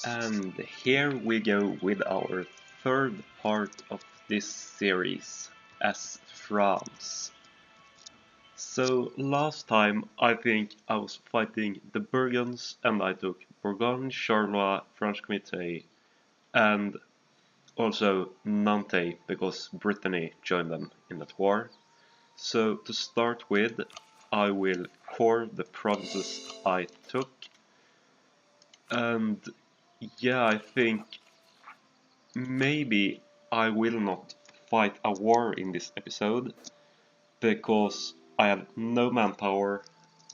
And here we go with our third part of this series as France. So last time I think I was fighting the Burgunds and I took Bourgogne, Charleroi, French Comté and also Nantes because Brittany joined them in that war. So to start with, I will core the provinces I took. And yeah, I think maybe I will not fight a war in this episode because I have no manpower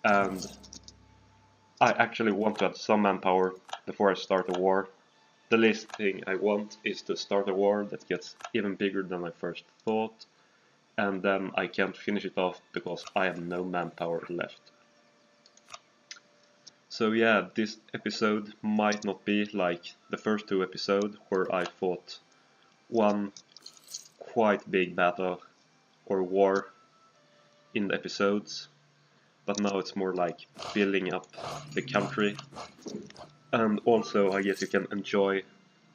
and I actually want to have some manpower before I start a war. The least thing I want is to start a war that gets even bigger than I first thought and then I can't finish it off because I have no manpower left. So yeah, this episode might not be like the first two episodes where I fought one quite big battle or war in the episodes, but now it's more like building up the country. And also I guess you can enjoy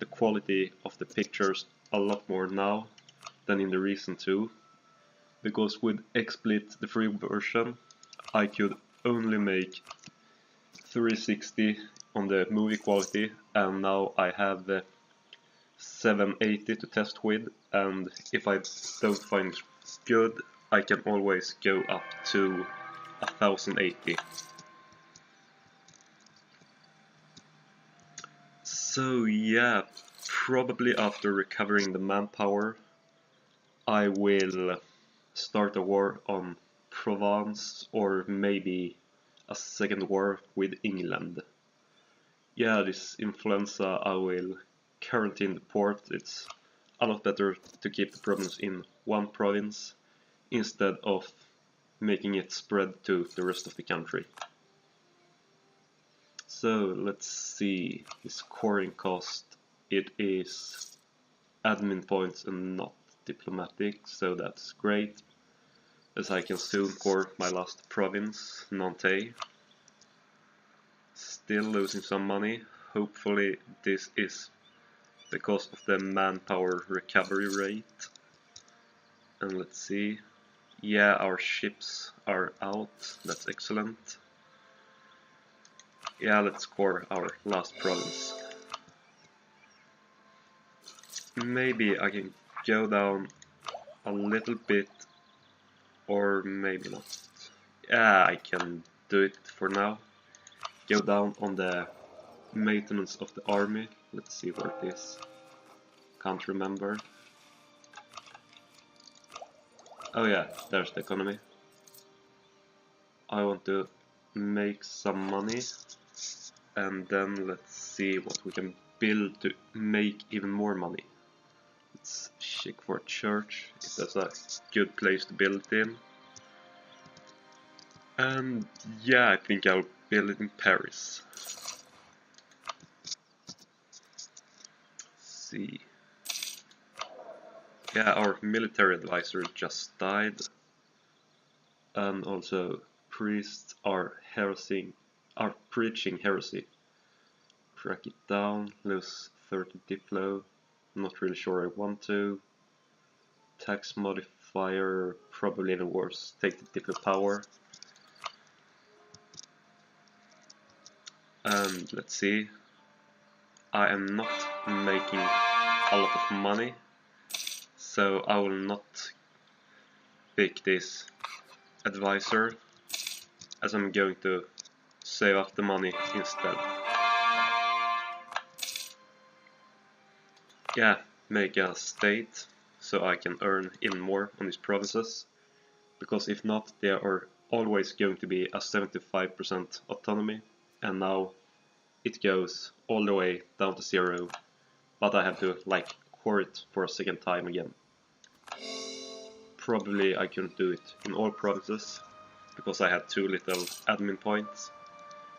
the quality of the pictures a lot more now than in the recent two, because with XSplit, the free version, I could only make 360 on the movie quality, and now I have 780 to test with, and if I don't find it good, I can always go up to 1080. So yeah, probably after recovering the manpower, I will start a war on Provence or maybe a second war with England. Yeah, this influenza I will quarantine the port. It's a lot better to keep the problems in one province instead of making it spread to the rest of the country. So let's see, this coring cost, it is admin points and not diplomatic, so that's great, as I can soon core my last province, Nantes. Still losing some money, hopefully this is because of the manpower recovery rate. And let's see, yeah, our ships are out, that's excellent. Yeah, let's core our last province. Maybe I can go down a little bit, or maybe not. Yeah, I can do it for now. Go down on the maintenance of the army. Let's see where it is. Can't remember. Oh yeah, there's the economy. I want to make some money, and then let's see what we can build to make even more money. Let's check for a church, if that's a good place to build it in. And yeah, I think I'll build it in Paris. Let's see. Yeah, our military advisor just died. And also priests are preaching heresy. Track it down, lose 30 diplo, not really sure I want to. Tax modifier, probably the worst, take the diplo power. And let's see, I am not making a lot of money, so I will not pick this advisor, as I'm going to save up the money instead. Yeah, make a state so I can earn even more on these provinces, because if not, there are always going to be a 75% autonomy, and now it goes all the way down to 0, but I have to like core it for a second time again. Probably I couldn't do it in all provinces because I had too little admin points,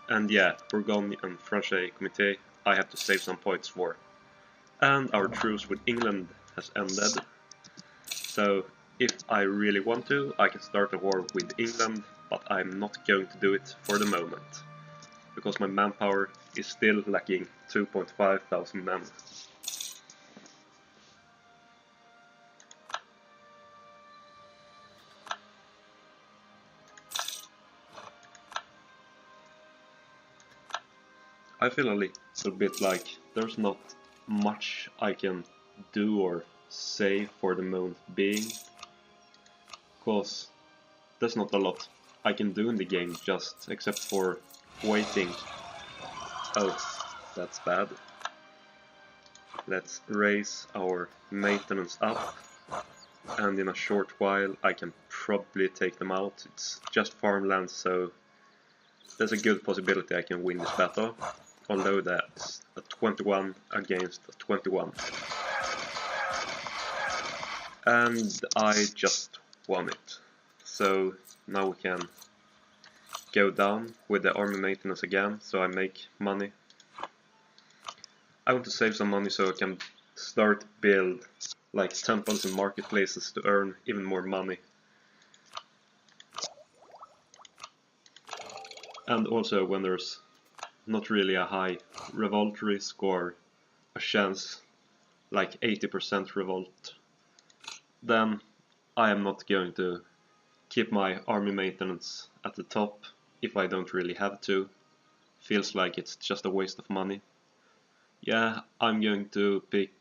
and yeah, Bourgogne and French Comté I have to save some points for. And our truce with England has ended, so if I really want to, I can start a war with England, but I'm not going to do it for the moment. because my manpower is still lacking 2.5 thousand men. I feel a little bit like there's not much I can do or say for the moment being, because there's not a lot I can do in the game just except for waiting. Oh, that's bad. Let's raise our maintenance up, and in a short while I can probably take them out. It's just farmland, so there's a good possibility I can win this battle, although that's a 21 against a 21. And I just won it. So now we can go down with the army maintenance again, so I make money. I want to save some money so I can start build like temples and marketplaces to earn even more money. And also when there's not really a high revolt risk or a chance like 80% revolt, then I am not going to keep my army maintenance at the top if I don't really have to. Feels like it's just a waste of money. Yeah, I'm going to pick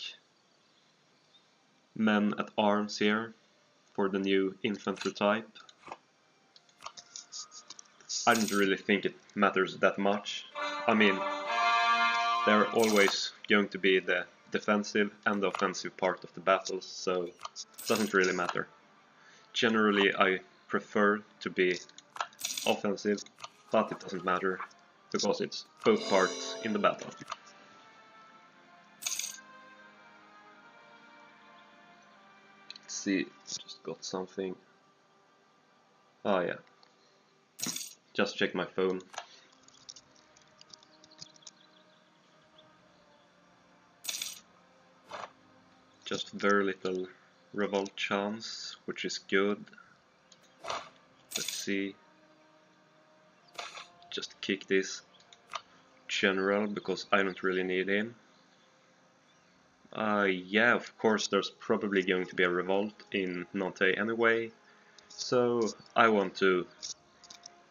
men at arms here for the new infantry type. I don't really think it matters that much. I mean, they're always going to be the defensive and the offensive part of the battles, so it doesn't really matter. Generally I prefer to be offensive, but it doesn't matter because it's both parts in the battle. Let's see, just got something. Oh yeah, just check my phone. Just very little revolt chance, which is good. Let's see. Just kick this general because I don't really need him. Yeah, of course there's probably going to be a revolt in Nantes anyway, so I want to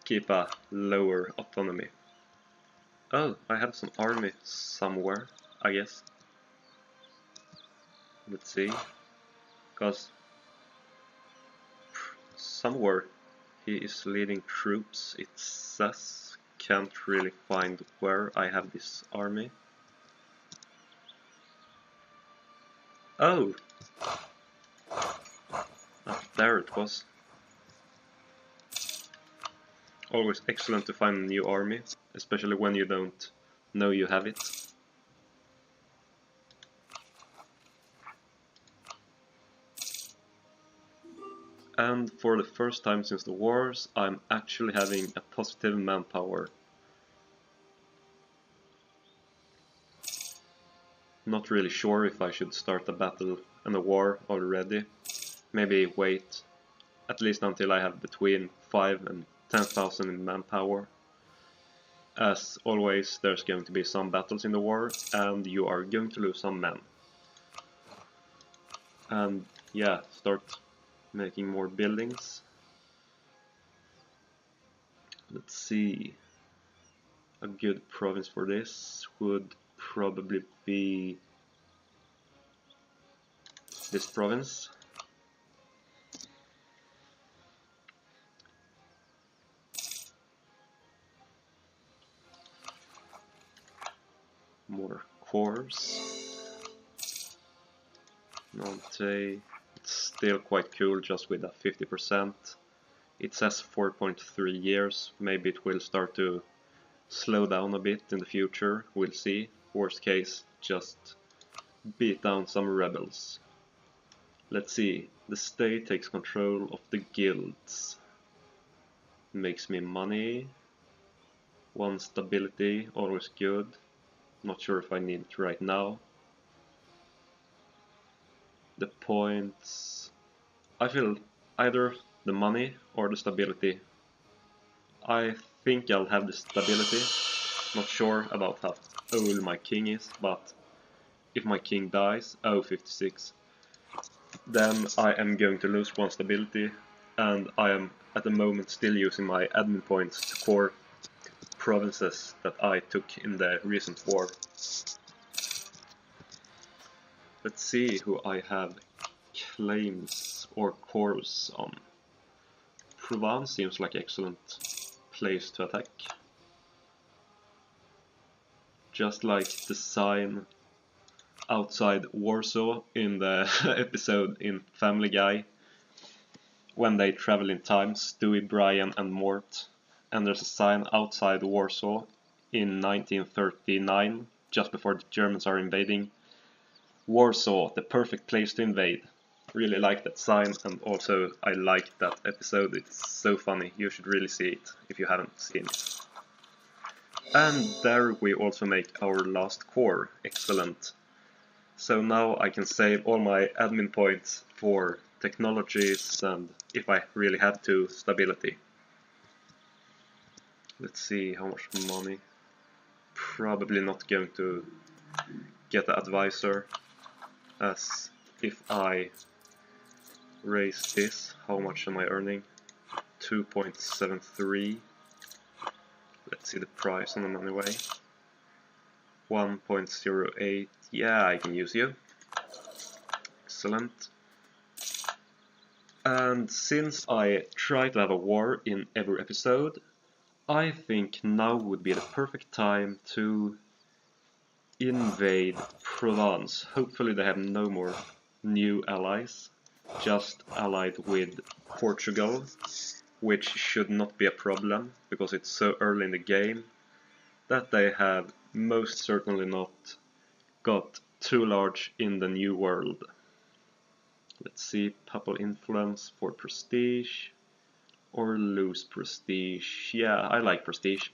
keep a lower autonomy. Oh, I have some army somewhere, I guess. Let's see, because somewhere he is leading troops, it says. Can't really find where I have this army. Oh! Ah, there it was. Always excellent to find a new army, especially when you don't know you have it. And for the first time since the wars, I'm actually having a positive manpower. Not really sure if I should start a battle and a war already. Maybe wait at least until I have between 5 and 10,000 in manpower. As always, there's going to be some battles in the war, and you are going to lose some men. And yeah, start making more buildings. Let's see. A good province for this would probably be this province. More cores. Nantes. It's still quite cool just with a 50%. It says 4.3 years. Maybe it will start to slow down a bit in the future. We'll see. Worst case, just beat down some rebels. Let's see. The state takes control of the guilds. Makes me money. 1 stability, always good. Not sure if I need it right now. The points... I feel either the money or the stability. I think I'll have the stability. Not sure about how old my king is, but if my king dies, 56, then I am going to lose 1 stability, and I am at the moment still using my admin points to core provinces that I took in the recent war. Let's see who I have claims or cores on. Provence seems like excellent place to attack. Just like the sign outside Warsaw in the episode in Family Guy, when they travel in time, Stewie, Brian and Mort, and there's a sign outside Warsaw in 1939, just before the Germans are invading. Warsaw, the perfect place to invade. Really like that sign, and also I like that episode. It's so funny. You should really see it if you haven't seen it. And there we also make our last core. Excellent. So now I can save all my admin points for technologies and, if I really have to, stability. Let's see how much money. Probably not going to get the advisor, as if I raise this, how much am I earning? 2.73. Let's see the price on them anyway. 1.08. Yeah, I can use you. Excellent. And since I try to have a war in every episode, I think now would be the perfect time to invade Provence. Hopefully they have no more new allies, just allied with Portugal, which should not be a problem, because it's so early in the game that they have most certainly not got too large in the new world. Let's see, papal influence for prestige, or lose prestige. Yeah, I like prestige.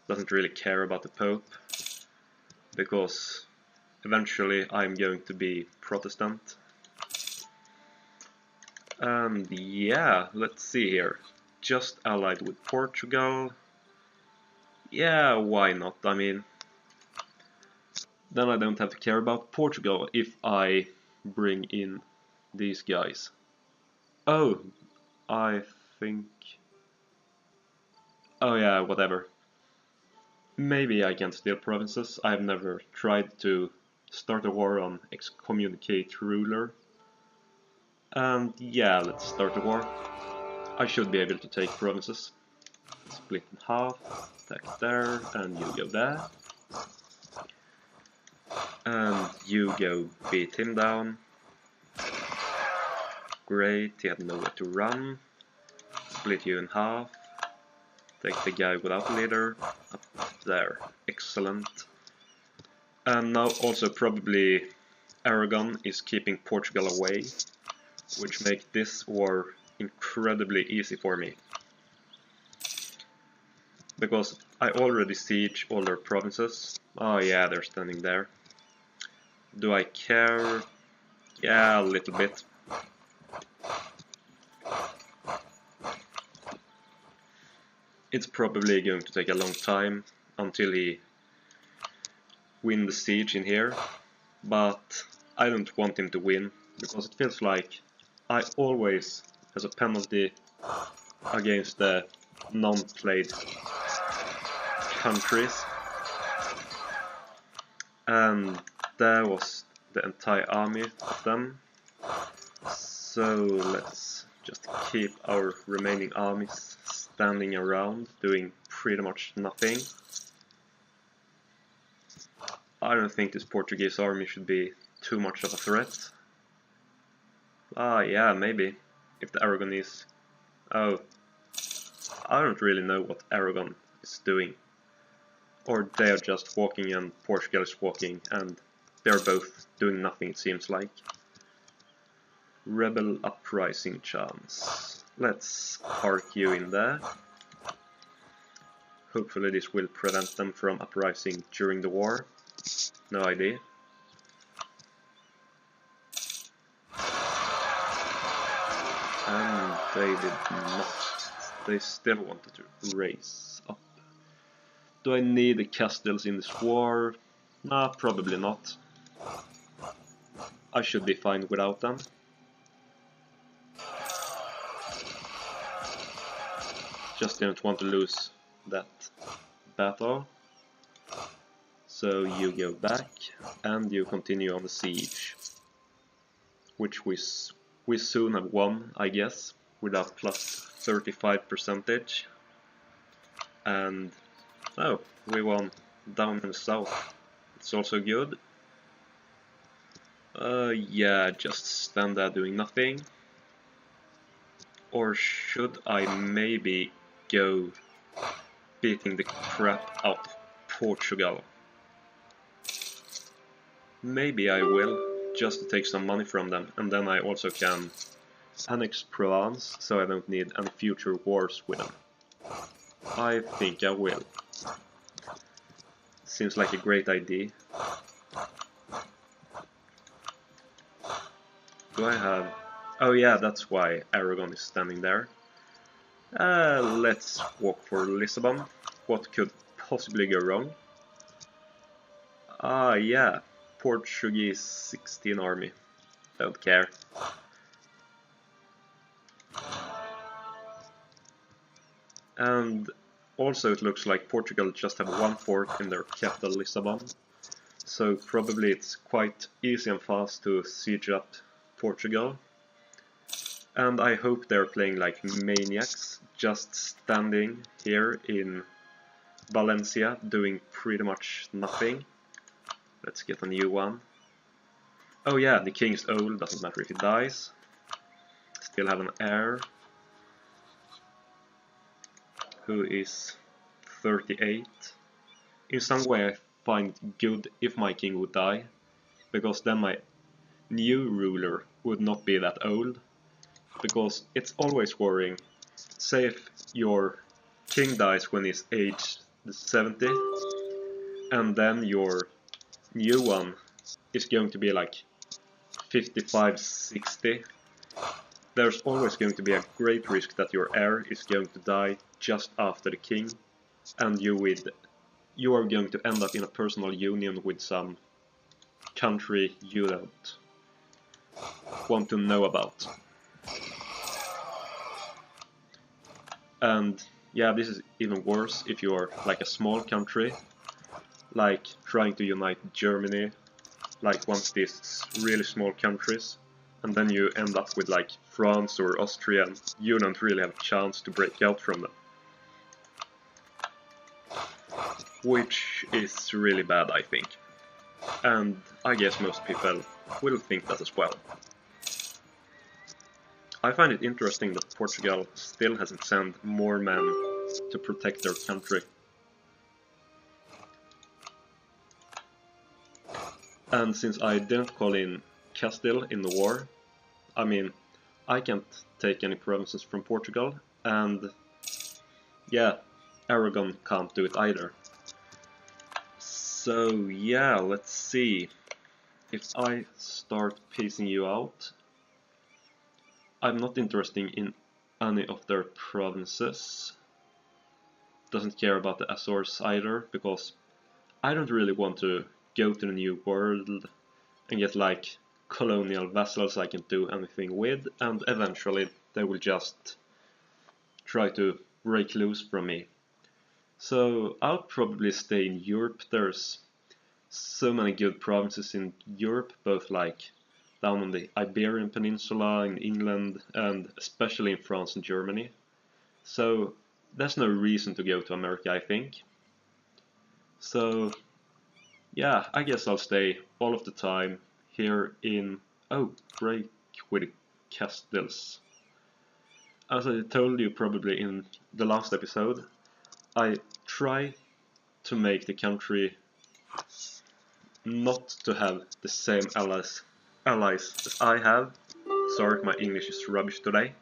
Doesn't really care about the Pope, because eventually I'm going to be Protestant. And yeah, let's see here. Just allied with Portugal. Yeah, why not? I mean, then I don't have to care about Portugal if I bring in these guys. Oh, I think... Oh yeah, whatever. Maybe I can steal provinces. I've never tried to start a war on excommunicate ruler. And yeah, let's start a war. I should be able to take provinces. Split in half, attack there, and you go there. And you go beat him down. Great, he had nowhere to run. Split you in half. Take the guy without leader. Up there. Excellent. And now also probably Aragon is keeping Portugal away, which makes this war incredibly easy for me. Because I already siege all their provinces. Oh yeah, they're standing there. Do I care? Yeah, a little bit. It's probably going to take a long time until he wins the siege in here, but I don't want him to win, because it feels like I always has a penalty against the non-played countries, and there was the entire army of them. So let's just keep our remaining armies standing around, doing pretty much nothing. I don't think this Portuguese army should be too much of a threat. Ah, yeah, maybe. If the Aragonese... Oh, I don't really know what Aragon is doing. Or they are just walking and Portugal is walking, and they're both doing nothing, it seems like. Rebel uprising chance. Let's park you in there. Hopefully this will prevent them from uprising during the war. No idea. And they did not. They still wanted to raise up. Do I need the castles in this war? Nah, probably not. I should be fine without them. Just didn't want to lose that battle. So you go back and you continue on the siege. Which we soon have won, I guess, with a plus 35%. And oh, we won down in the south. It's also good. Yeah, just stand there doing nothing. Or should I maybe go beating the crap out of Portugal? Maybe I will, just to take some money from them, and then I also can annex Provence, so I don't need any future wars with them. I think I will. Seems like a great idea. Do I have... Oh yeah, that's why Aragon is standing there. Let's walk for Lisbon. What could possibly go wrong? Yeah, Portuguese 16 army. Don't care. And also it looks like Portugal just have one fort in their capital Lisbon. So probably it's quite easy and fast to siege up Portugal. And I hope they're playing like maniacs, just standing here in Valencia doing pretty much nothing. Let's get a new one. Oh yeah, the king's old, doesn't matter if he dies. Still have an heir who is 38. In some way I find good if my king would die, because then my new ruler would not be that old. Because it's always worrying. Say if your king dies when he's aged 70, and then your new one is going to be like 55, 60. There's always going to be a great risk that your heir is going to die just after the king, and you are going to end up in a personal union with some country you don't want to know about. And yeah, this is even worse if you're like a small country, like trying to unite Germany, like one of these really small countries, and then you end up with like France or Austria, and you don't really have a chance to break out from them. Which is really bad, I think. And I guess most people will think that as well. I find it interesting that Portugal still hasn't sent more men to protect their country. And since I didn't call in Castile in the war, I mean, I can't take any provinces from Portugal, and yeah, Aragon can't do it either. So yeah, let's see. If I start piecing you out, I'm not interested in any of their provinces. Doesn't care about the Azores either, because I don't really want to go to the New World and get like colonial vassals I can do anything with, and eventually they will just try to break loose from me. So I'll probably stay in Europe. There's so many good provinces in Europe, both like down on the Iberian Peninsula, in England, and especially in France and Germany. So there's no reason to go to America, I think. So yeah, I guess I'll stay all of the time here in... Oh, break with the castles. As I told you probably in the last episode, I try to make the country not to have the same allies as I have. Sorry, my English is rubbish today.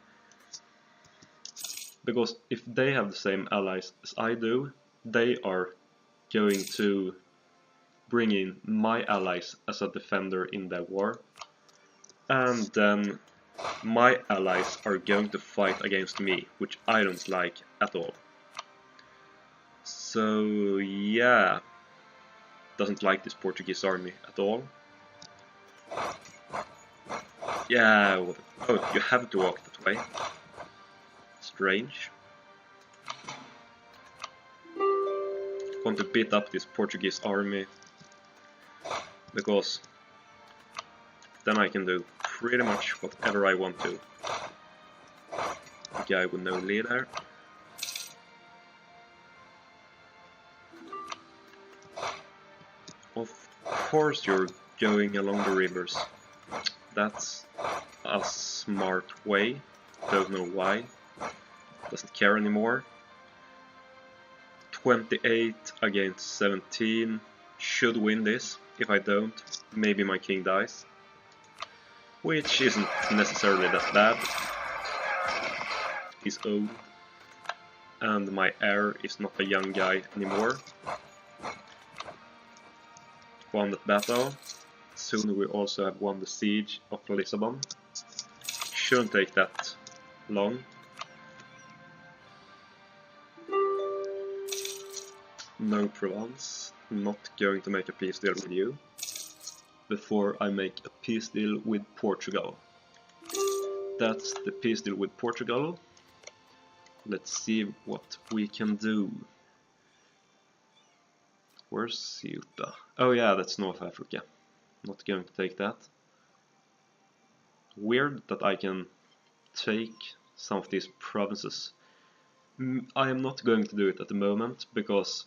Because if they have the same allies as I do, they are going to bring in my allies as a defender in their war. And then my allies are going to fight against me, which I don't like at all. So yeah, doesn't like this Portuguese army at all. Yeah, oh, you have to walk that way. Strange. Want to beat up this Portuguese army, because then I can do pretty much whatever I want to. Guy with no leader. Of course you're going along the rivers. That's a smart way. Don't know why. Doesn't care anymore. 28 against 17. Should win this. If I don't, maybe my king dies. Which isn't necessarily that bad. He's old. And my heir is not a young guy anymore. Won that battle. Soon we also have won the siege of Lisbon. Shouldn't take that long. No Provence. Not going to make a peace deal with you before I make a peace deal with Portugal. That's the peace deal with Portugal. Let's see what we can do. Where's Ceuta? Oh yeah, that's North Africa. Not going to take that. Weird that I can take some of these provinces. I am not going to do it at the moment, because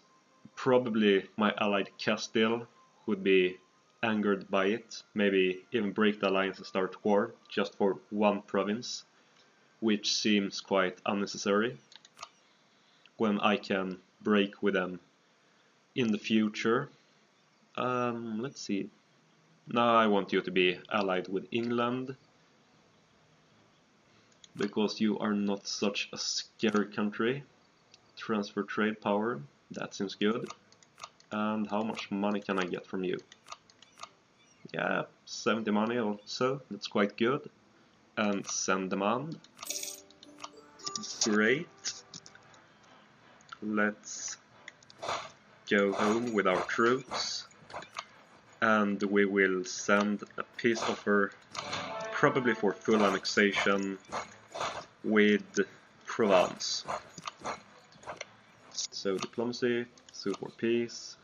probably my allied Castile would be angered by it. Maybe even break the alliance and start war just for one province, which seems quite unnecessary when I can break with them in the future. Let's see. Now I want you to be allied with England, because you are not such a scary country. Transfer trade power, that seems good. And how much money can I get from you? Yeah, 70 money or so, that's quite good. And send demand. Great. Let's go home with our troops. And we will send a peace offer, probably for full annexation, with Provence. So diplomacy, sue for peace.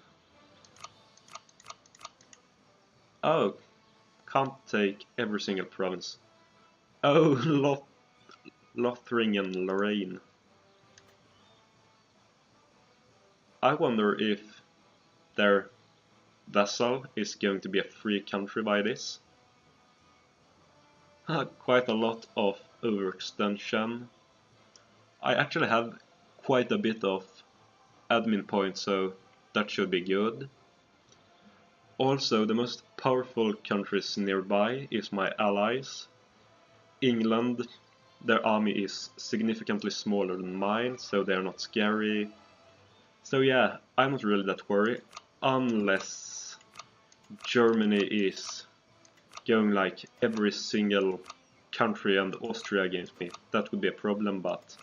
Oh, can't take every single province. Oh, Lothringen and Lorraine. I wonder if their vassal is going to be a free country by this. Quite a lot of overextension. I actually have quite a bit of admin points, so that should be good. Also, the most powerful countries nearby is my allies. England, their army is significantly smaller than mine, so they're not scary. So yeah, I'm not really that worried, unless Germany is going like every single country and Austria against me. That would be a problem, but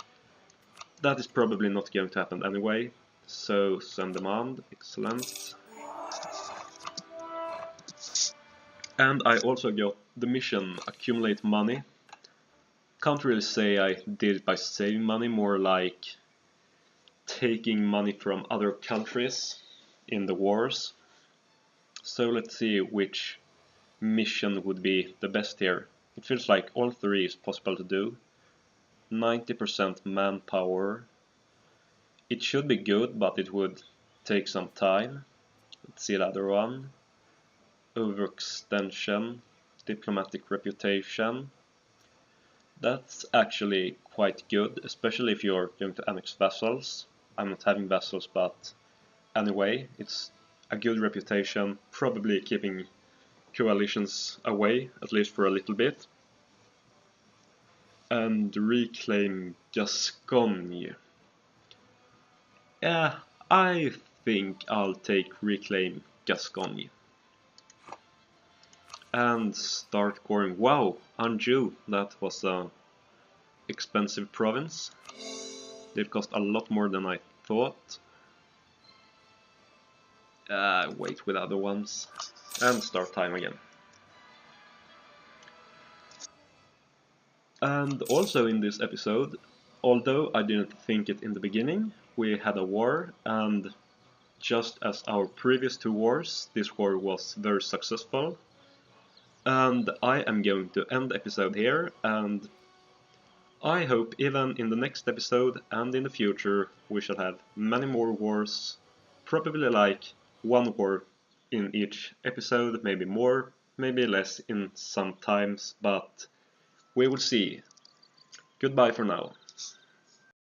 that is probably not going to happen anyway. So send demand, excellent. And I also got the mission accumulate money. Can't really say I did it by saving money, more like taking money from other countries in the wars. So let's see which mission would be the best here. It feels like all three is possible to do. 90% manpower. It should be good, but it would take some time. Let's see the other one. Overextension, diplomatic reputation. That's actually quite good, especially if you're going to annex vassals. I'm not having vassals, but anyway, it's a good reputation, probably keeping coalitions away, at least for a little bit. And reclaim Gascogne. Yeah, I think I'll take reclaim Gascogne. And start coring. Wow, Anjou, that was an expensive province. It cost a lot more than I thought. wait with other ones, and start time again. And also in this episode, although I didn't think it in the beginning, we had a war, and just as our previous two wars, this war was very successful. And I am going to end the episode here, and I hope even in the next episode and in the future we shall have many more wars, probably like one war in each episode, maybe more, maybe less in some times, but we will see. Goodbye for now.